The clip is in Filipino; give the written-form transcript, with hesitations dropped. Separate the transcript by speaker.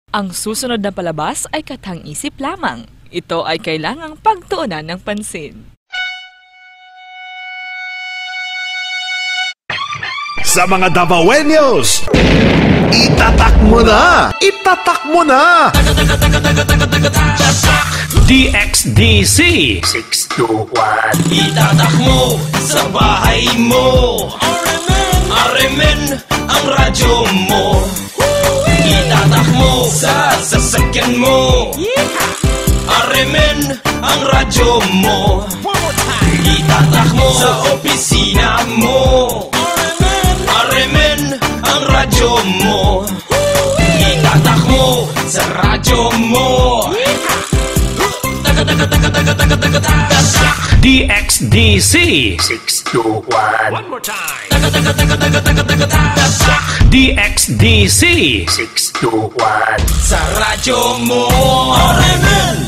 Speaker 1: Ang susunod na palabas ay katang-isip lamang. Ito ay kailangang pagtuunan ng pansin.
Speaker 2: Sa mga Davaoenos, itatak mo na! Itatak mo na! DXDC 621.
Speaker 3: Itatak mo sa bahay mo. RMN ang radyo mo. Itatak mo sa sasakyan mo. RMN ang radyo mo. Itatak mo sa opisina mo. RMN ang radyo mo. Itatak mo sa radyo mo.
Speaker 2: DXDC 621. One more time. DXDC 621.
Speaker 3: Sa radyo mo. RMN